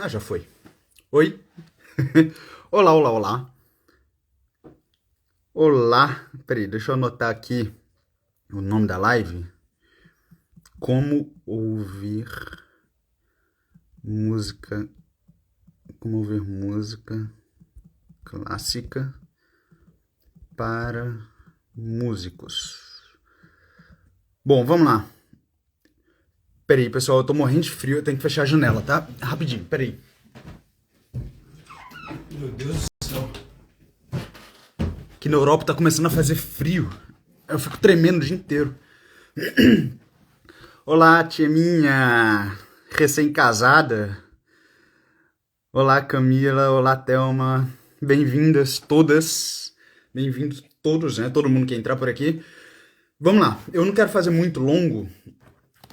Ah, já foi. Oi? Olá, olá, olá. Olá. Peraí, deixa eu anotar aqui o nome da live. Como ouvir música. Como ouvir música clássica para músicos. Bom, vamos lá. Peraí, pessoal, eu tô morrendo de frio, eu tenho que fechar a janela, tá? Rapidinho, peraí. Meu Deus do céu. Aqui na Europa tá começando a fazer frio. Eu fico tremendo o dia inteiro. Olá, tia minha, recém-casada. Olá, Camila. Olá, Thelma. Bem-vindas todas. Bem-vindos todos, né? Todo mundo que entrar por aqui. Vamos lá. Eu não quero fazer muito longo,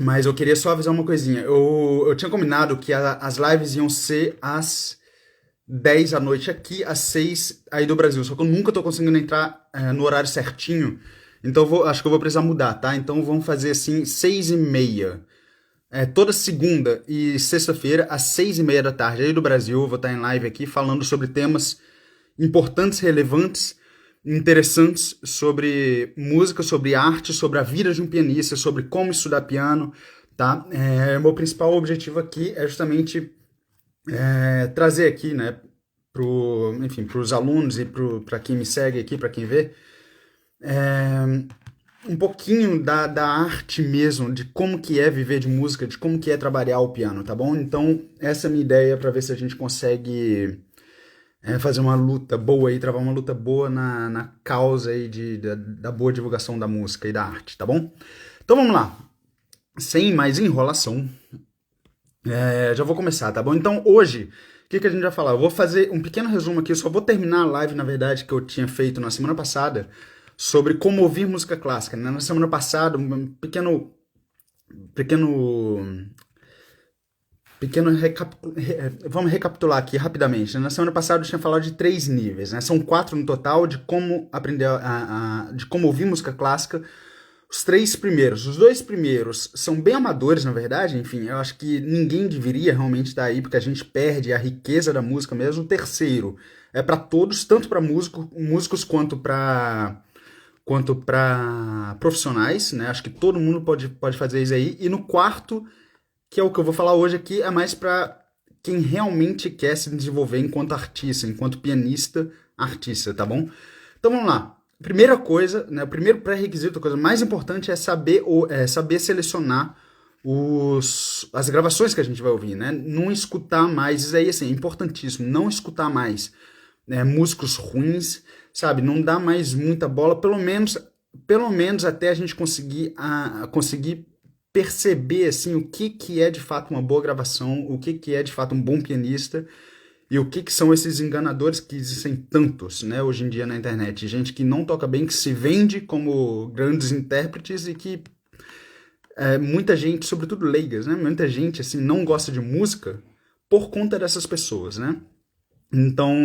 mas eu queria só avisar uma coisinha. Eu tinha combinado que as lives iam ser às 10 da noite aqui, às 6 aí do Brasil. Só que eu nunca tô conseguindo entrar no horário certinho. Então acho que eu vou precisar mudar, tá? Então vamos fazer assim, 6h30. Toda segunda e sexta-feira, às 6h30 da tarde, aí do Brasil, eu vou estar em live aqui falando sobre temas importantes, relevantes, interessantes sobre música, sobre arte, sobre a vida de um pianista, sobre como estudar piano, tá? Meu principal objetivo aqui é justamente trazer aqui, né, enfim, para os alunos e para quem me segue aqui, para quem vê, um pouquinho da arte mesmo, de como que é viver de música, de como que é trabalhar o piano, tá bom? Então, essa é a minha ideia para ver se a gente consegue fazer uma luta boa aí, travar uma luta boa na causa aí da boa divulgação da música e da arte, tá bom? Então vamos lá. Sem mais enrolação, já vou começar, tá bom? Então hoje, o que a gente vai falar? Eu vou fazer um pequeno resumo aqui, eu só vou terminar a live, na verdade, que eu tinha feito na semana passada, sobre como ouvir música clássica, né? Na semana passada, um pequeno, vamos recapitular aqui rapidamente. Na semana passada eu tinha falado de 3 níveis, né? São 4 no total de como aprender de como ouvir música clássica. Os 3 primeiros, os 2 primeiros são bem amadores, na verdade. Enfim, eu acho que ninguém deveria realmente estar aí, porque a gente perde a riqueza da música mesmo. O terceiro é para todos, tanto para músicos quanto para profissionais, né? Acho que todo mundo pode fazer isso aí. E no quarto, que é o que eu vou falar hoje aqui, é mais para quem realmente quer se desenvolver enquanto artista, enquanto pianista, artista, tá bom? Então vamos lá. Primeira coisa, né, o primeiro pré-requisito, a coisa mais importante é saber selecionar as gravações que a gente vai ouvir, né? Não escutar mais, isso aí assim, é importantíssimo, não escutar mais músicos ruins, sabe? Não dá mais muita bola, pelo menos até a gente conseguir perceber assim o que é de fato uma boa gravação, o que é de fato um bom pianista e o que são esses enganadores que existem tantos, né, hoje em dia na internet. Gente que não toca bem, que se vende como grandes intérpretes e que muita gente, sobretudo leigas, né, muita gente assim não gosta de música por conta dessas pessoas, né? Então,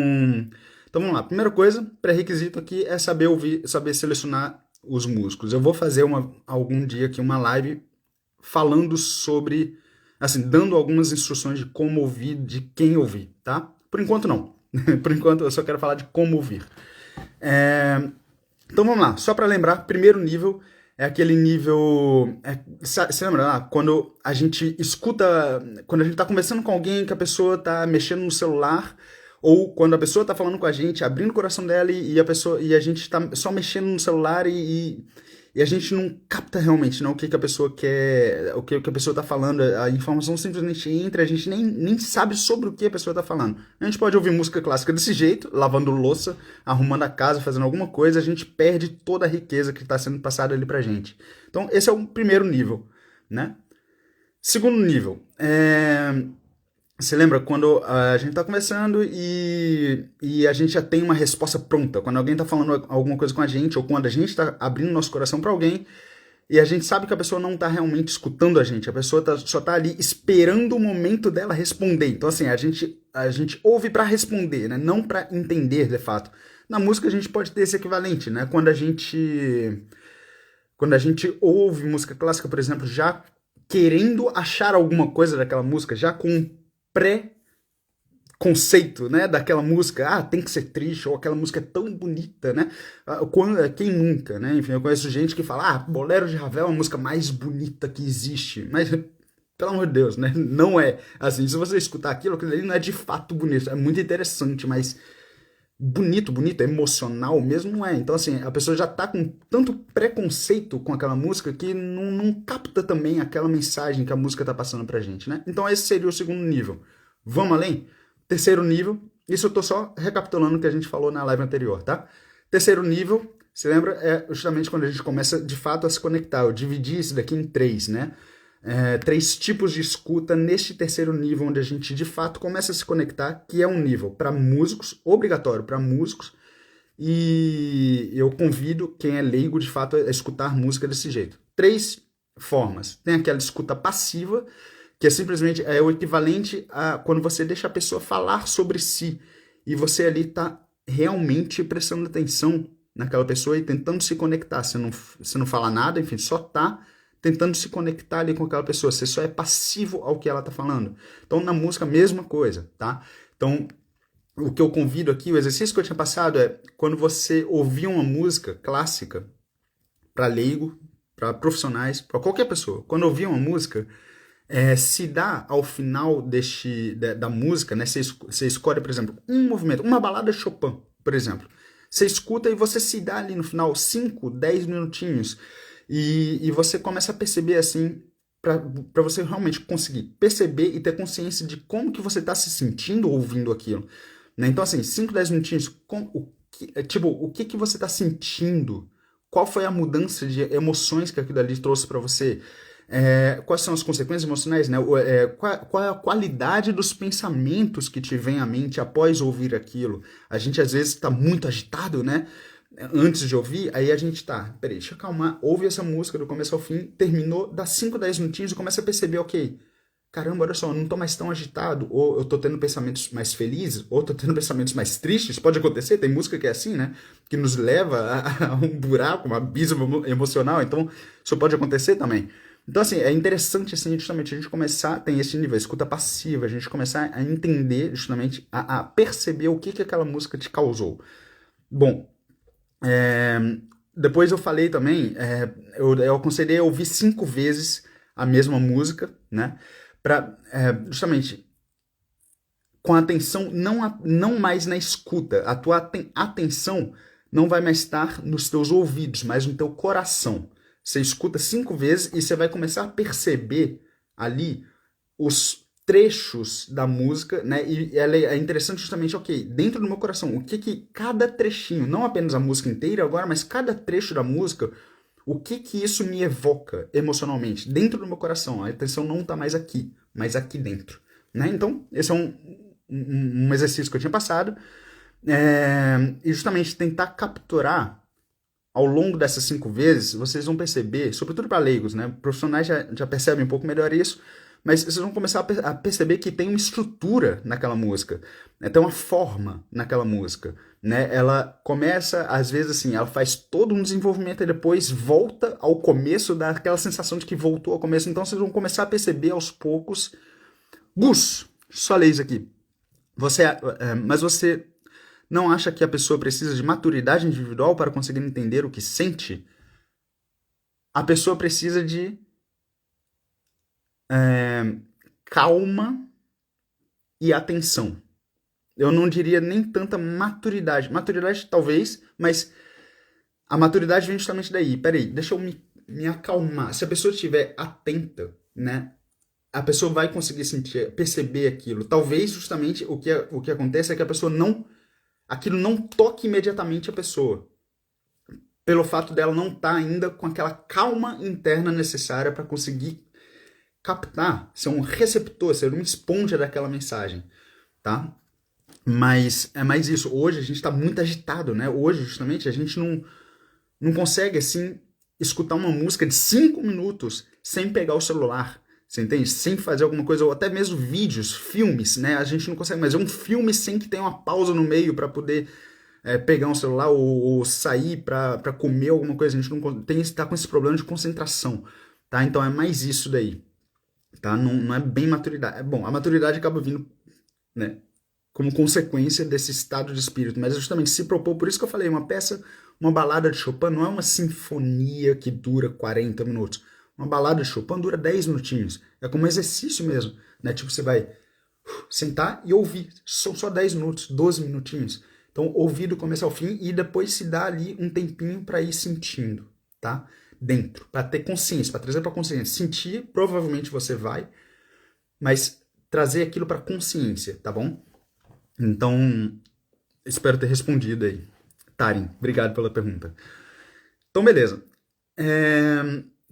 então vamos lá. Primeira coisa, pré-requisito aqui é saber ouvir, saber selecionar os músicos. Eu vou fazer algum dia aqui uma live falando sobre, assim, dando algumas instruções de como ouvir, de quem ouvir, tá? Por enquanto não. Por enquanto eu só quero falar de como ouvir. Então vamos lá, só para lembrar, primeiro nível é aquele nível. Você lembra lá? Quando a gente escuta. Quando a gente tá conversando com alguém que a pessoa tá mexendo no celular, ou quando a pessoa tá falando com a gente, abrindo o coração dela e a gente tá só mexendo no celular e a gente não capta realmente, né, o que, que a pessoa quer, o que a pessoa tá falando, a informação simplesmente entra, a gente nem sabe sobre o que a pessoa tá falando. A gente pode ouvir música clássica desse jeito, lavando louça, arrumando a casa, fazendo alguma coisa, a gente perde toda a riqueza que está sendo passada ali pra gente. Então, esse é o primeiro nível, né? Segundo nível, você lembra quando a gente tá conversando e a gente já tem uma resposta pronta? Quando alguém tá falando alguma coisa com a gente, ou quando a gente tá abrindo nosso coração para alguém, e a gente sabe que a pessoa não tá realmente escutando a gente, a pessoa só tá ali esperando o momento dela responder. Então, assim, a gente ouve para responder, né? Não para entender, de fato. Na música a gente pode ter esse equivalente, né? Quando a gente ouve música clássica, por exemplo, já querendo achar alguma coisa daquela música, já com um conceito, né, daquela música, tem que ser triste, ou aquela música é tão bonita, né? Quem nunca, né? Enfim, eu conheço gente que fala, Bolero de Ravel é a música mais bonita que existe, mas pelo amor de Deus, né? Não é assim. Se você escutar aquilo ali não é de fato bonito, é muito interessante, mas bonito, emocional mesmo não é. Então, assim, a pessoa já tá com tanto preconceito com aquela música que não capta também aquela mensagem que a música tá passando pra gente, né? Então, esse seria o segundo nível. Vamos além? Terceiro nível, isso eu tô só recapitulando o que a gente falou na live anterior, tá? Terceiro nível, você lembra? É justamente quando a gente começa de fato a se conectar. Eu dividi isso daqui em três, né? Três tipos de escuta neste terceiro nível, onde a gente de fato começa a se conectar, que é um nível para músicos, obrigatório para músicos, e eu convido quem é leigo de fato a escutar música desse jeito. Três formas. Tem aquela escuta passiva, que é simplesmente o equivalente a quando você deixa a pessoa falar sobre si, e você ali está realmente prestando atenção naquela pessoa e tentando se conectar. Você não fala nada, enfim, só tá tentando se conectar ali com aquela pessoa. Você só é passivo ao que ela tá falando. Então, na música, mesma coisa, tá? Então, o que eu convido aqui, o exercício que eu tinha passado é quando você ouvir uma música clássica, para leigo, para profissionais, para qualquer pessoa, quando ouvir uma música, se dá ao final da música, né? Você escolhe, por exemplo, um movimento, uma balada de Chopin, por exemplo. Você escuta e você se dá ali no final 5, 10 minutinhos e você começa a perceber assim, para você realmente conseguir perceber e ter consciência de como que você está se sentindo ouvindo aquilo. Né? Então, assim, 5, 10 minutinhos, o que você está sentindo? Qual foi a mudança de emoções que aquilo ali trouxe para você? Quais são as consequências emocionais, né? Qual é a qualidade dos pensamentos que te vem à mente após ouvir aquilo? A gente às vezes está muito agitado, né? Antes de ouvir, aí a gente peraí, deixa eu acalmar, ouve essa música do começo ao fim, terminou, dá 5, 10 minutinhos e começa a perceber, ok, caramba, olha só, eu não tô mais tão agitado, ou eu tô tendo pensamentos mais felizes, ou tô tendo pensamentos mais tristes, pode acontecer, tem música que é assim, né, que nos leva a um buraco, um abismo emocional, então isso pode acontecer também. Então, assim, é interessante, assim, justamente, a gente começar, tem esse nível, escuta passiva, a gente começar a entender, justamente, a perceber o que aquela música te causou. Bom, depois eu falei também, eu aconselhei a ouvir 5 vezes a mesma música, né? Justamente com a atenção não mais na escuta. A tua atenção não vai mais estar nos teus ouvidos, mas no teu coração. Você escuta 5 vezes e você vai começar a perceber ali os trechos da música, né? E ela é interessante justamente, ok, dentro do meu coração, o que cada trechinho, não apenas a música inteira agora, mas cada trecho da música, o que isso me evoca emocionalmente dentro do meu coração. A atenção não está mais aqui, mas aqui dentro, né? Então, esse é um exercício que eu tinha passado, e justamente tentar capturar ao longo dessas 5 vezes, vocês vão perceber, sobretudo para leigos, né? Profissionais já percebem um pouco melhor isso, mas vocês vão começar a perceber que tem uma estrutura naquela música, né? Tem uma forma naquela música, né? Ela começa, às vezes, assim, ela faz todo um desenvolvimento e depois volta ao começo, dá aquela sensação de que voltou ao começo. Então vocês vão começar a perceber aos poucos. Gus, só ler isso aqui. Mas você não acha que a pessoa precisa de maturidade individual para conseguir entender o que sente? A pessoa precisa de calma e atenção. Eu não diria nem tanta maturidade. Maturidade talvez, mas a maturidade vem justamente daí. Peraí, deixa eu me acalmar. Se a pessoa estiver atenta, né, a pessoa vai conseguir perceber aquilo. Talvez justamente o que acontece é que a pessoa aquilo não toque imediatamente a pessoa. Pelo fato dela não estar ainda com aquela calma interna necessária para conseguir captar, ser um receptor, ser uma esponja daquela mensagem, tá? Mas é mais isso. Hoje a gente está muito agitado, né? Hoje, justamente, a gente não consegue, assim, escutar uma música de 5 minutos sem pegar o celular, você entende? Sem fazer alguma coisa, ou até mesmo vídeos, filmes, né? A gente não consegue mais ver um filme sem que tenha uma pausa no meio para poder pegar um celular ou sair para comer alguma coisa. A gente não está com esse problema de concentração, tá? Então é mais isso daí, tá? Não é bem maturidade. Bom, a maturidade acaba vindo, né, como consequência desse estado de espírito, mas é justamente se propor, por isso que eu falei, uma peça, uma balada de Chopin não é uma sinfonia que dura 40 minutos. Uma balada de Chopin dura 10 minutinhos. É como um exercício mesmo, né? Tipo, você vai sentar e ouvir. São só 10 minutos, 12 minutinhos. Então, ouvir do começo ao fim e depois se dá ali um tempinho para ir sentindo, tá? Dentro, para ter consciência, para trazer para consciência. Sentir, provavelmente você vai, mas trazer aquilo para consciência, tá bom? Então, espero ter respondido aí. Tarim, obrigado pela pergunta. Então, beleza.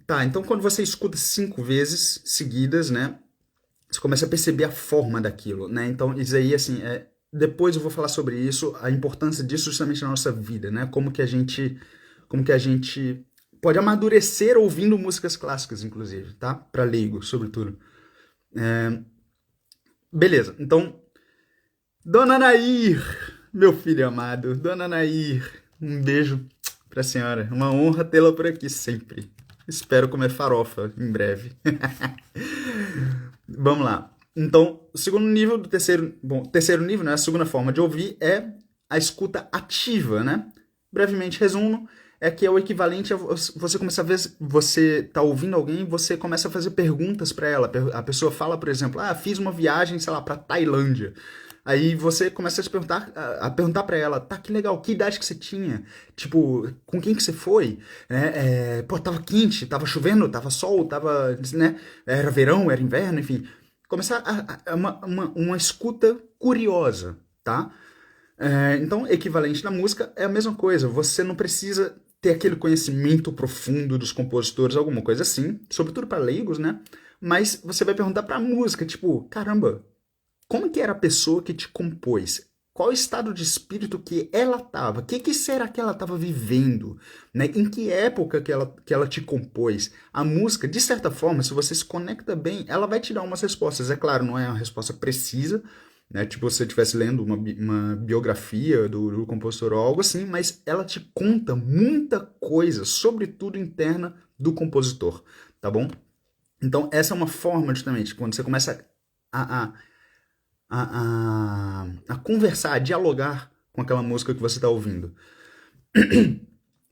Tá, então quando você escuta 5 vezes seguidas, né? Você começa a perceber a forma daquilo, né? Então, isso aí, assim, depois eu vou falar sobre isso, a importância disso justamente na nossa vida, né? Como que a gente pode amadurecer ouvindo músicas clássicas, inclusive, tá? Para leigo, sobretudo. Beleza, então, Dona Nair, meu filho amado, Dona Nair, um beijo pra senhora. Uma honra tê-la por aqui sempre. Espero comer farofa em breve. Vamos lá. Então, o segundo nível do terceiro... Bom, terceiro nível, né? A segunda forma de ouvir é a escuta ativa, né? Brevemente resumo, é que é o equivalente a você começar a ver... Você tá ouvindo alguém, você começa a fazer perguntas para ela. A pessoa fala, por exemplo, fiz uma viagem, sei lá, pra Tailândia. Aí você começa a perguntar pra ela, tá, que legal, que idade que você tinha? Tipo, com quem que você foi? Pô, tava quente, tava chovendo, tava sol, tava, né? Era verão, era inverno, enfim. Começar uma escuta curiosa, tá? Então, equivalente na música é a mesma coisa. Você não precisa ter aquele conhecimento profundo dos compositores, alguma coisa assim, sobretudo para leigos, né? Mas você vai perguntar pra música, tipo, caramba, como que era a pessoa que te compôs? Qual o estado de espírito que ela estava? O que será que ela estava vivendo? Né? Em que época que ela te compôs? A música, de certa forma, se você se conecta bem, ela vai te dar umas respostas. É claro, não é uma resposta precisa, né? Tipo se você estivesse lendo uma biografia do compositor ou algo assim, mas ela te conta muita coisa, sobretudo interna do compositor, tá bom? Então, essa é uma forma, justamente, quando você começa a a conversar, a dialogar com aquela música que você está ouvindo.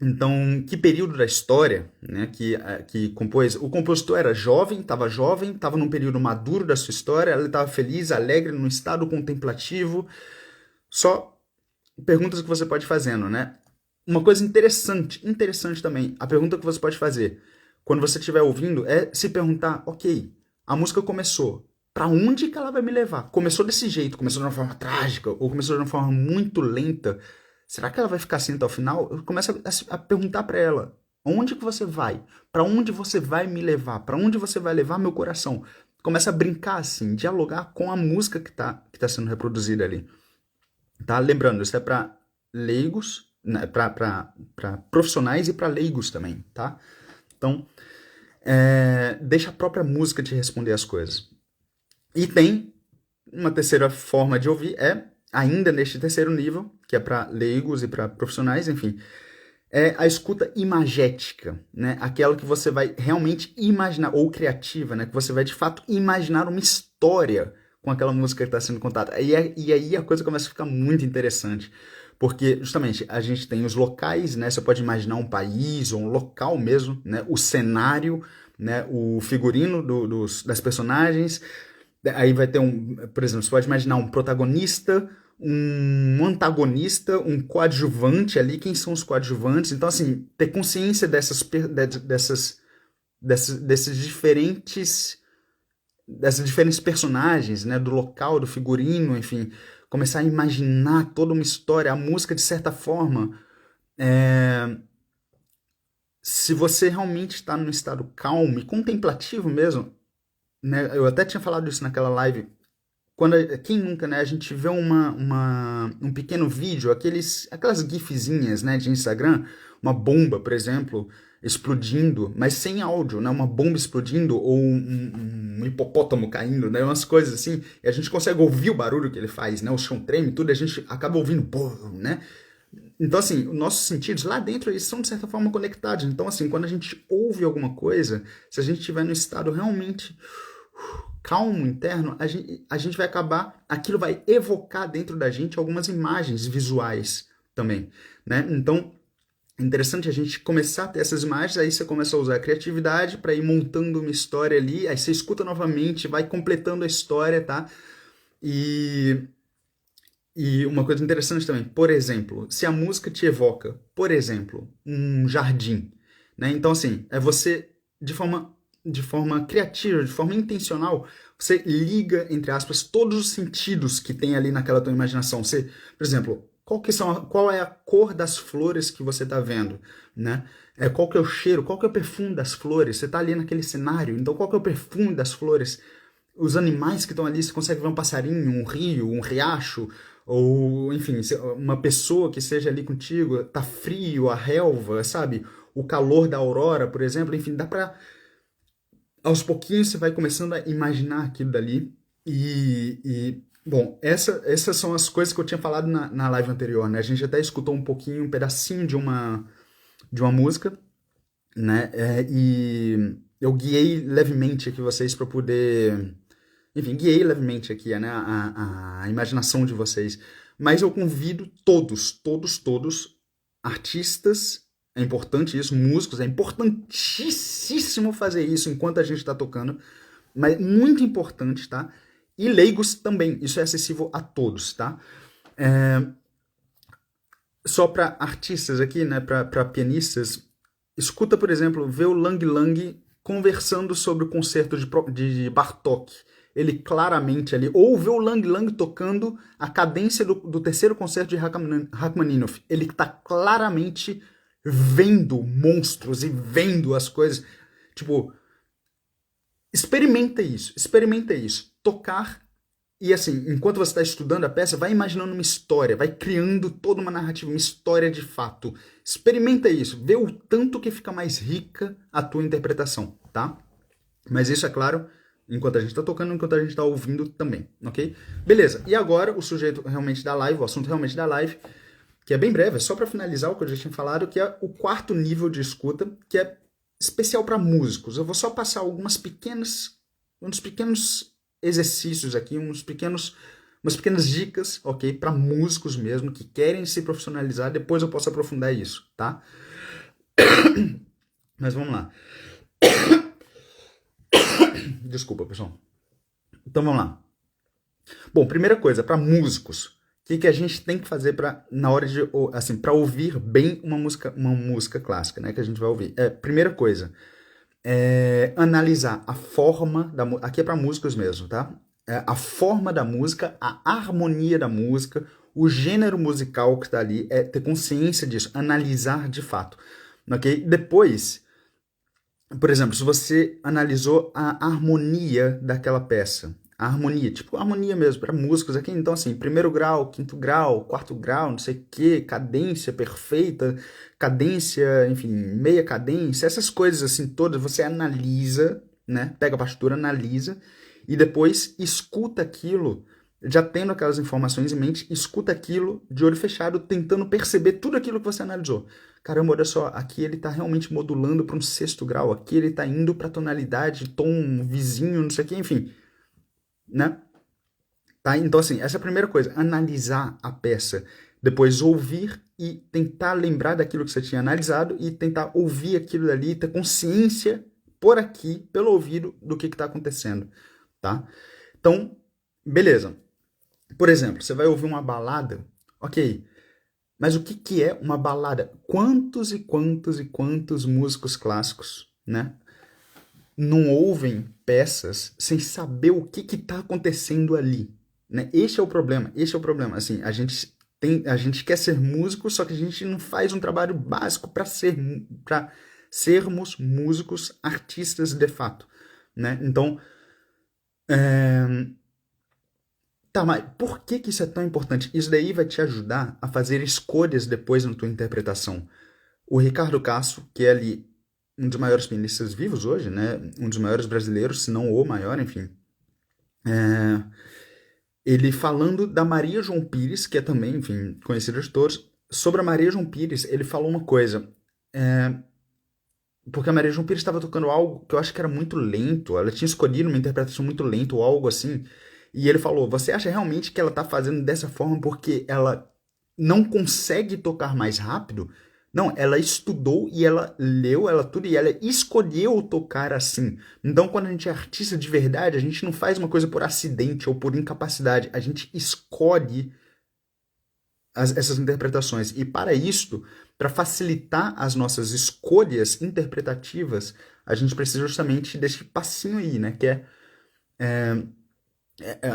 Então, que período da história, né, que compôs? O compositor era jovem, estava num período maduro da sua história, ele estava feliz, alegre, num estado contemplativo. Só perguntas que você pode ir fazendo, né? Uma coisa interessante também, a pergunta que você pode fazer quando você estiver ouvindo é se perguntar, ok, a música começou, para onde que ela vai me levar? Começou desse jeito, começou de uma forma trágica, ou começou de uma forma muito lenta. Será que ela vai ficar assim até o final? Eu começo a perguntar para ela, onde que você vai? Para onde você vai me levar? Para onde você vai levar meu coração? Começa a brincar assim, dialogar com a música que tá sendo reproduzida ali. Tá? Lembrando, isso é para leigos, né? Para profissionais e para leigos também, tá? Então, deixa a própria música te responder as coisas. E tem uma terceira forma de ouvir, ainda neste terceiro nível, que é para leigos e para profissionais, enfim, é a escuta imagética, né? Aquela que você vai realmente imaginar, ou criativa, né? Que você vai de fato imaginar uma história com aquela música que está sendo contada. E aí a coisa começa a ficar muito interessante, porque justamente a gente tem os locais, né? Você pode imaginar um país ou um local mesmo, né? O cenário, né? O figurino das personagens. Aí vai ter por exemplo, você pode imaginar um protagonista, um antagonista, um coadjuvante ali. Quem são os coadjuvantes? Então, assim, ter consciência desses diferentes personagens, né? Do local, do figurino, enfim. Começar a imaginar toda uma história, a música, de certa forma. Se você realmente está num estado calmo e contemplativo mesmo, né? Eu até tinha falado isso naquela live. Quem nunca, né? A gente vê um pequeno vídeo, aquelas gifzinhas, né, de Instagram, uma bomba, por exemplo, explodindo, mas sem áudio, né? Uma bomba explodindo ou um hipopótamo caindo, né? Umas coisas assim. E a gente consegue ouvir o barulho que ele faz, né? O chão treme, tudo, e a gente acaba ouvindo, né? Então, assim, os nossos sentidos lá dentro, eles são, de certa forma, conectados. Então, assim, quando a gente ouve alguma coisa, se a gente estiver num estado realmente calmo interno, a gente vai acabar, aquilo vai evocar dentro da gente algumas imagens visuais também, né? Então, é interessante a gente começar a ter essas imagens, aí você começa a usar a criatividade para ir montando uma história ali, aí você escuta novamente, vai completando a história, tá? E, e uma coisa interessante também, por exemplo, se a música te evoca, por exemplo, um jardim, né? Então, assim, é você, de forma criativa, de forma intencional, você liga, entre aspas, todos os sentidos que tem ali naquela tua imaginação. Você, por exemplo, qual é a cor das flores que você está vendo, né? Qual que é o cheiro, qual que é o perfume das flores? Você está ali naquele cenário, então qual que é o perfume das flores? Os animais que estão ali, você consegue ver um passarinho, um rio, um riacho, ou, enfim, uma pessoa que esteja ali contigo, tá frio, a relva, sabe? O calor da aurora, por exemplo, enfim, dá pra aos pouquinhos você vai começando a imaginar aquilo dali. Bom, essas são as coisas que eu tinha falado na live anterior, né? A gente até escutou um pouquinho, um pedacinho de uma música, né? E eu guiei levemente aqui vocês para poder. Enfim, guiei levemente aqui, né? A imaginação de vocês. Mas eu convido todos, artistas, é importante isso, músicos, é importantíssimo fazer isso enquanto a gente está tocando, mas muito importante, tá? E leigos também, isso é acessível a todos, tá? Só para artistas aqui, né, para pianistas, escuta, por exemplo, vê o Lang Lang conversando sobre o concerto de Bartók. Ele claramente ali, ou vê o Lang Lang tocando a cadência do terceiro concerto de Rachmaninoff. Ele está claramente vendo monstros e vendo as coisas. Tipo, experimenta isso. Tocar e assim, enquanto você está estudando a peça, vai imaginando uma história, vai criando toda uma narrativa, uma história de fato. Experimenta isso, vê o tanto que fica mais rica a tua interpretação, tá? Mas isso é claro, enquanto a gente está tocando, enquanto a gente está ouvindo também, ok? Beleza, e agora o sujeito realmente da live, o assunto realmente da live, que é bem breve, é só para finalizar o que eu já tinha falado, que é o quarto nível de escuta, que é especial para músicos. Eu vou só passar uns pequenos exercícios aqui, umas pequenas dicas, ok? Para músicos mesmo que querem se profissionalizar. Depois eu posso aprofundar isso, tá? Mas vamos lá. Desculpa, pessoal. Então vamos lá. Bom, primeira coisa, para músicos, o que a gente tem que fazer para na hora de assim, para ouvir bem uma música clássica, né, que a gente vai ouvir? Primeira coisa, analisar a forma da música. Aqui é para músicos mesmo, tá? A forma da música, a harmonia da música, o gênero musical que está ali, ter consciência disso, analisar de fato, ok? Depois, por exemplo, se você analisou a harmonia daquela peça, a harmonia, tipo harmonia mesmo, para músicos aqui, então assim, primeiro grau, quinto grau, quarto grau, não sei o que, cadência perfeita, cadência, enfim, meia cadência, essas coisas assim todas, você analisa, né? Pega a partitura, analisa, e depois escuta aquilo, já tendo aquelas informações em mente, escuta aquilo de olho fechado, tentando perceber tudo aquilo que você analisou. Caramba, olha só, aqui ele está realmente modulando para um sexto grau, aqui ele está indo para tonalidade, tom vizinho, não sei o que, enfim, né? Tá? Então, assim, essa é a primeira coisa, analisar a peça, depois ouvir e tentar lembrar daquilo que você tinha analisado e tentar ouvir aquilo dali, ter consciência por aqui, pelo ouvido, do que está acontecendo, tá? Então, beleza. Por exemplo, você vai ouvir uma balada, ok, mas o que é uma balada? Quantos e quantos e quantos músicos clássicos, né, não ouvem peças sem saber o que está acontecendo ali, né? Este é o problema. Assim, a gente quer ser músico, só que a gente não faz um trabalho básico para sermos músicos, artistas de fato, né? Então, tá, mas por que isso é tão importante? Isso daí vai te ajudar a fazer escolhas depois na tua interpretação. O Ricardo Castro, que é ali um dos maiores pianistas vivos hoje, né? Um dos maiores brasileiros, se não o maior, enfim. Ele falando da Maria João Pires, que é também, enfim, conhecida de todos, sobre a Maria João Pires, ele falou uma coisa. porque a Maria João Pires estava tocando algo que eu acho que era muito lento. Ela tinha escolhido uma interpretação muito lenta ou algo assim. E ele falou: Você acha realmente que ela tá fazendo dessa forma porque ela não consegue tocar mais rápido? Não, ela estudou e ela leu ela tudo e ela escolheu tocar assim. Então, quando a gente é artista de verdade, a gente não faz uma coisa por acidente ou por incapacidade. A gente escolhe essas interpretações. E para isto, para facilitar as nossas escolhas interpretativas, a gente precisa justamente desse passinho aí, né? Que é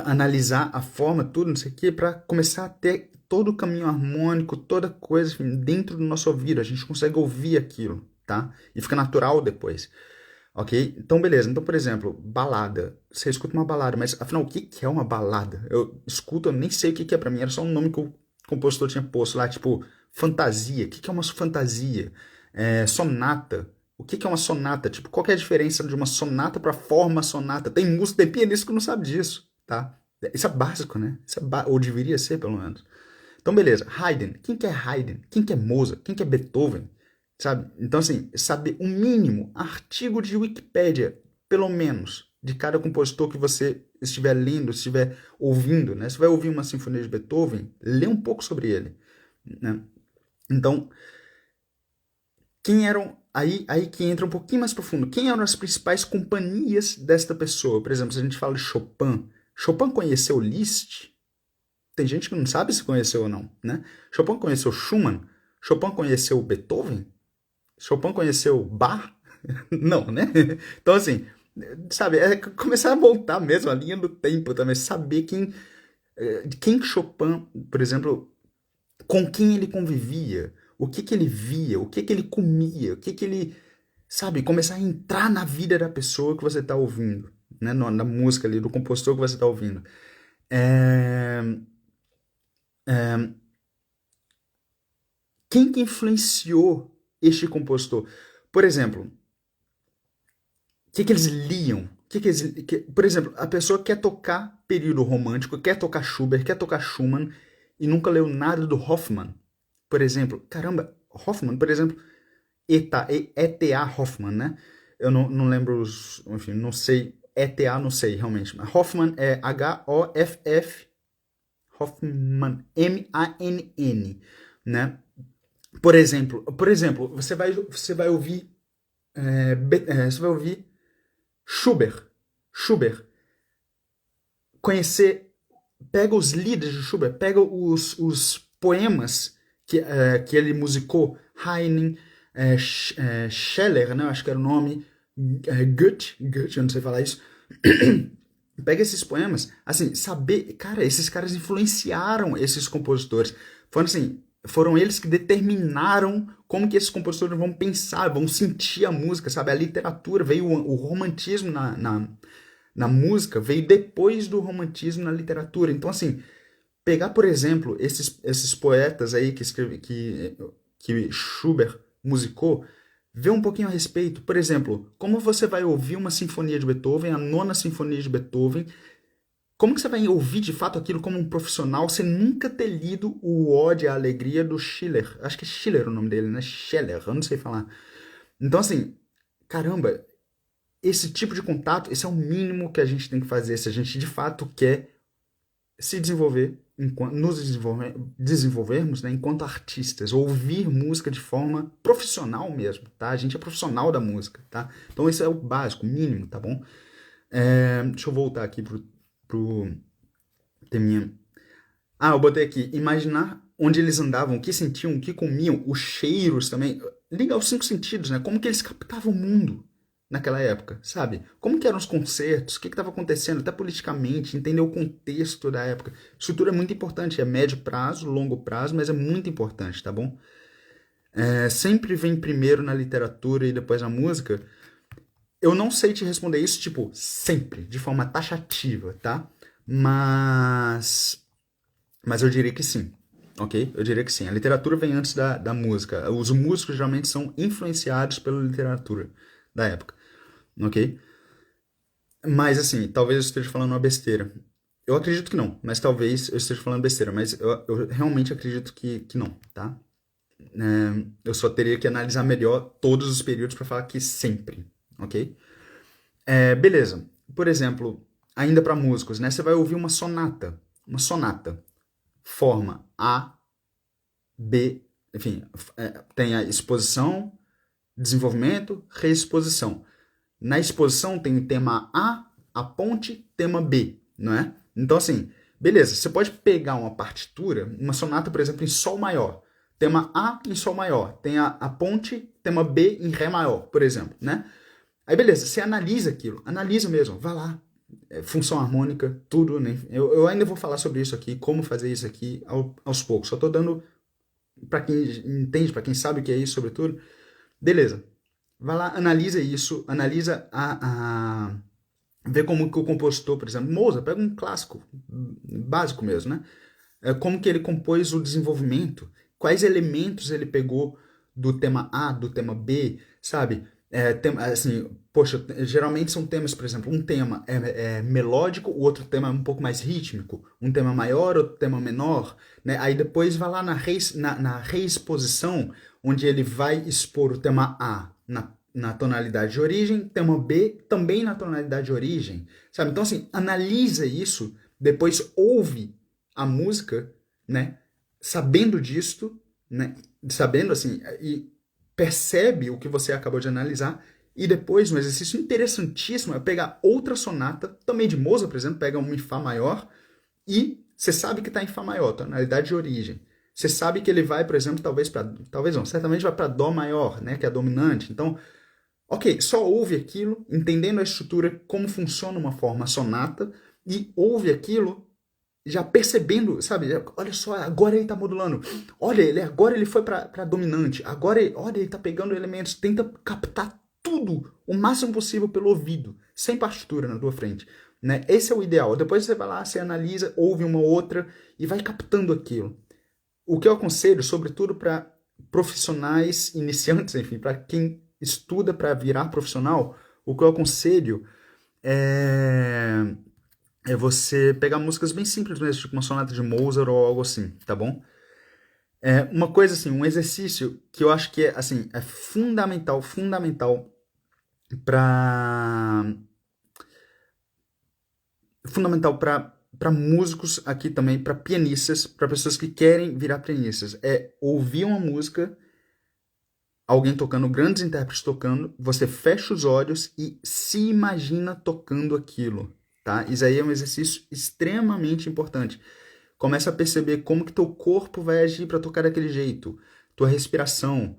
analisar a forma, tudo, não sei o quê, para começar a ter todo o caminho harmônico, toda coisa enfim, dentro do nosso ouvido. A gente consegue ouvir aquilo, tá? E fica natural depois. Ok? Então, beleza. Então, por exemplo, balada. Você escuta uma balada, mas afinal, o que que é uma balada? Eu escuto, eu nem sei o que que é pra mim. Era só um nome que o compositor tinha posto lá, tipo, fantasia. O que que é uma fantasia? Sonata. O que que é uma sonata? Tipo, qual que é a diferença de uma sonata pra forma sonata? Tem música, tem pianista que não sabe disso, tá? Isso é básico, né? Ou deveria ser, pelo menos. Então, beleza. Haydn. Quem que é Haydn? Quem que é Mozart? Quem que é Beethoven? Sabe? Então, assim, saber o mínimo, artigo de Wikipédia, pelo menos, de cada compositor que você estiver lendo, estiver ouvindo, né? Você vai ouvir uma sinfonia de Beethoven, lê um pouco sobre ele, né? Então, quem eram... Aí que entra um pouquinho mais profundo. Quem eram as principais companhias desta pessoa? Por exemplo, se a gente fala de Chopin. Chopin conheceu Liszt? Tem gente que não sabe se conheceu ou não, né? Chopin conheceu Schumann? Chopin conheceu Beethoven? Chopin conheceu Bach? Não, né? Então, assim, sabe, é começar a voltar mesmo a linha do tempo também, saber quem Chopin, por exemplo, com quem ele convivia, o que que ele via, o que que ele comia, o que que ele, sabe, começar a entrar na vida da pessoa que você está ouvindo, né? Na música ali, do compositor que você está ouvindo. É, Quem que influenciou este compositor? Por exemplo, que eles liam? Por exemplo, a pessoa quer tocar período romântico, quer tocar Schubert, quer tocar Schumann e nunca leu nada do Hoffmann. Por exemplo, caramba, Hoffmann, por exemplo, E.T.A. Hoffmann, né? Eu não lembro enfim, não sei, E.T.A. não sei realmente, mas Hoffmann é H-O-F-F, Hoffmann, M-A-N-N, né? Por exemplo, você vai ouvir, você vai ouvir Schubert. Schubert. Conhecer. Pega os lieds de Schubert, pega os poemas que ele musicou. Heine, Scheller, né? Acho que era o nome. Goethe, eu não sei falar isso. Pega esses poemas, assim, saber. Cara, esses caras influenciaram esses compositores. Foram eles que determinaram como que esses compositores vão pensar, vão sentir a música, sabe? A literatura, veio o romantismo na música, veio depois do romantismo na literatura. Então, assim, pegar, por exemplo, esses poetas aí que Schubert musicou, ver um pouquinho a respeito. Por exemplo, como você vai ouvir uma sinfonia de Beethoven, a nona sinfonia de Beethoven, como que você vai ouvir de fato aquilo como um profissional sem nunca ter lido o Ode à Alegria do Schiller? Acho que é Schiller o nome dele, né? Scheller, eu não sei falar. Então, assim, caramba, esse tipo de contato, esse é o mínimo que a gente tem que fazer se a gente de fato quer se desenvolver, desenvolvermos, né, enquanto artistas, ouvir música de forma profissional mesmo, tá? A gente é profissional da música, tá? Então esse é o básico, o mínimo, tá bom? Deixa eu voltar aqui pro teminha. Eu botei aqui, imaginar onde eles andavam, o que sentiam, o que comiam, os cheiros também. Liga aos cinco sentidos, né? Como que eles captavam o mundo naquela época, sabe? Como que eram os concertos, o que estava acontecendo, até politicamente, entender o contexto da época. Isso tudo é muito importante, é médio prazo, longo prazo, mas é muito importante, tá bom? Sempre vem primeiro na literatura e depois na música. Eu não sei te responder isso, tipo, sempre, de forma taxativa, tá? Mas eu diria que sim, ok? Eu diria que sim. A literatura vem antes da música. Os músicos geralmente são influenciados pela literatura da época, ok? Mas assim, talvez eu esteja falando uma besteira. Eu acredito que não, mas talvez eu esteja falando besteira. Mas eu realmente acredito que não, tá? Eu só teria que analisar melhor todos os períodos para falar que sempre, ok? Beleza. Por exemplo, ainda para músicos, né? Você vai ouvir uma sonata. Uma sonata. Forma A, B, enfim, tem a exposição, desenvolvimento, reexposição. Na exposição tem o tema a ponte, tema B, não é? Então, assim, beleza, você pode pegar uma partitura, uma sonata, por exemplo, em Sol maior. Tema A em Sol maior. Tem a ponte, tema B em Ré maior, por exemplo, né? Aí, beleza, você analisa aquilo, analisa mesmo, vai lá. Função harmônica, tudo, né? Eu ainda vou falar sobre isso aqui, como fazer isso aqui aos poucos. Só tô dando para quem entende, para quem sabe o que é isso, sobretudo. Beleza. Vai lá, analisa isso, analisa vê como que o compositor, por exemplo, Mozart, pega um clássico, básico mesmo, né? Como que ele compôs o desenvolvimento, quais elementos ele pegou do tema A, do tema B, sabe? Assim, poxa, geralmente são temas, por exemplo, um tema é melódico, o outro tema é um pouco mais rítmico, um tema maior, outro tema menor, né? Aí depois vai lá na reexposição, onde ele vai expor o tema A na tonalidade de origem, tema B também na tonalidade de origem, sabe? Então, assim, analisa isso, depois ouve a música, né? Sabendo disto, né? Sabendo, assim, e percebe o que você acabou de analisar, e depois, um exercício interessantíssimo é pegar outra sonata, também de Mozart, por exemplo, pega um em Fá maior, e você sabe que está em Fá maior, tonalidade de origem. Você sabe que ele vai, por exemplo, talvez não, certamente vai para Dó maior, né, que é a dominante. Então, ok, só ouve aquilo, entendendo a estrutura, como funciona uma forma sonata, e ouve aquilo já percebendo, sabe? Olha só, agora ele tá modulando. Agora ele foi pra dominante. Olha, ele tá pegando elementos, tenta captar tudo o máximo possível pelo ouvido, sem partitura na tua frente, né? Esse é o ideal. Depois você vai lá, você analisa, ouve uma outra e vai captando aquilo. O que eu aconselho, sobretudo para profissionais iniciantes, enfim, para quem estuda para virar profissional, o que eu aconselho é você pegar músicas bem simples mesmo, tipo uma sonata de Mozart ou algo assim, tá bom? Uma coisa assim, um exercício que eu acho que assim, é fundamental para para músicos aqui também, para pianistas, para pessoas que querem virar pianistas, é ouvir uma música, alguém tocando, grandes intérpretes tocando, você fecha os olhos e se imagina tocando aquilo, tá? Isso aí é um exercício extremamente importante. Começa a perceber como que teu corpo vai agir para tocar daquele jeito, tua respiração,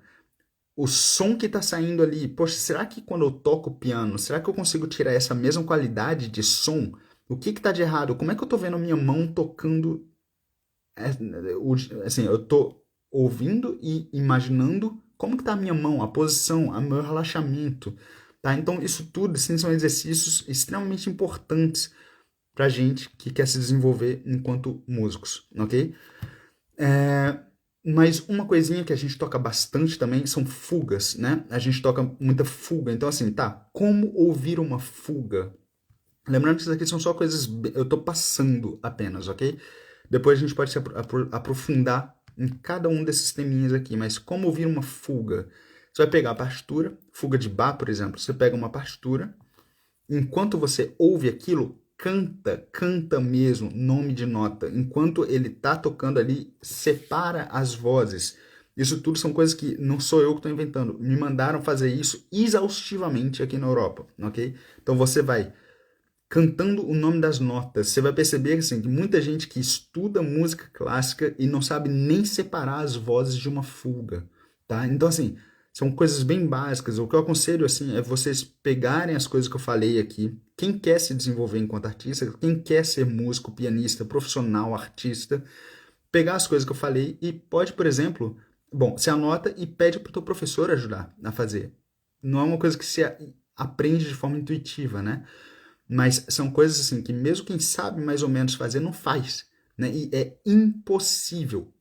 o som que está saindo ali. Poxa, será que quando eu toco piano, será que eu consigo tirar essa mesma qualidade de som? O que está de errado? Como é que eu estou vendo a minha mão tocando? Assim, eu estou ouvindo e imaginando como que está a minha mão, a posição, o meu relaxamento. Tá? Então, isso tudo assim, são exercícios extremamente importantes para gente que quer se desenvolver enquanto músicos, ok? Mas uma coisinha que a gente toca bastante também são fugas, né? A gente toca muita fuga. Então, assim, tá, como ouvir uma fuga? Lembrando que isso aqui são só coisas... Eu tô passando apenas, ok? Depois a gente pode se aprofundar em cada um desses teminhas aqui. Mas como ouvir uma fuga? Você vai pegar a partitura, fuga de Bach, por exemplo. Você pega uma partitura, enquanto você ouve aquilo, canta mesmo, nome de nota. Enquanto ele tá tocando ali, separa as vozes. Isso tudo são coisas que não sou eu que estou inventando. Me mandaram fazer isso exaustivamente aqui na Europa, ok? Então você vai cantando o nome das notas. Você vai perceber assim, que muita gente que estuda música clássica e não sabe nem separar as vozes de uma fuga, tá? Então, assim, são coisas bem básicas. O que eu aconselho, assim, é vocês pegarem as coisas que eu falei aqui. Quem quer se desenvolver enquanto artista, quem quer ser músico, pianista, profissional, artista, pegar as coisas que eu falei e pode, por exemplo, bom, você anota e pede para o teu professor ajudar a fazer. Não é uma coisa que você aprende de forma intuitiva, né? Mas são coisas assim que mesmo quem sabe mais ou menos fazer não faz, né? E é impossível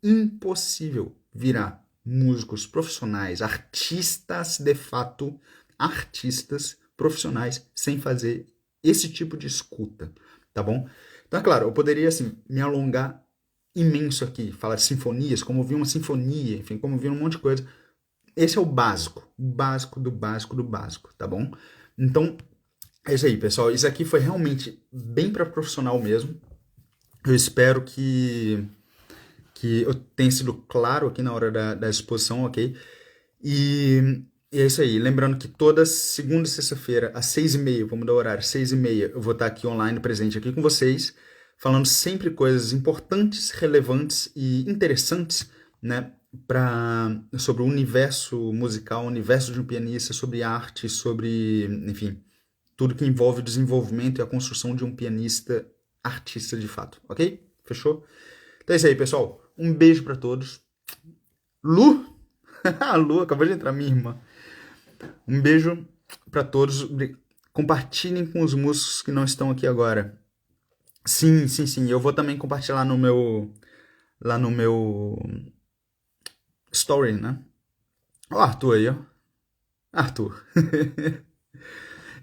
virar músicos profissionais, artistas de fato, artistas profissionais sem fazer esse tipo de escuta, tá bom? Então, é claro, eu poderia assim me alongar imenso aqui. Fala de sinfonias, como ouvir uma sinfonia, enfim, como ouvir um monte de coisa. Esse é o básico do básico do básico, tá bom? Então, é isso aí, pessoal. Isso aqui foi realmente bem para profissional mesmo. Eu espero que eu tenha sido claro aqui na hora da exposição, ok? E é isso aí. Lembrando que toda segunda e sexta-feira, às 6h30, vou mudar o horário, 6h30, eu vou estar aqui online, presente aqui com vocês, falando sempre coisas importantes, relevantes e interessantes, né? Sobre o universo musical, o universo de um pianista, sobre arte, sobre, enfim, tudo que envolve o desenvolvimento e a construção de um pianista artista de fato, ok? Fechou? Então é isso aí, pessoal. Um beijo pra todos. Lu? A Lu acabou de entrar, minha irmã. Um beijo pra todos. Compartilhem com os músicos que não estão aqui agora. Sim, sim, sim. Eu vou também compartilhar lá no meu story, né? Ó, Arthur aí, ó. Arthur.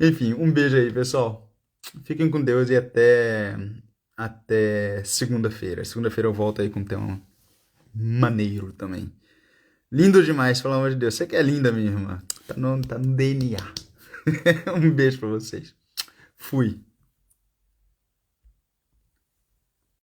Enfim, um beijo aí, pessoal. Fiquem com Deus e até segunda-feira. Segunda-feira eu volto aí com um tema maneiro também. Lindo demais, pelo amor de Deus. Você que é linda, minha irmã. Tá no DNA. Um beijo pra vocês. Fui.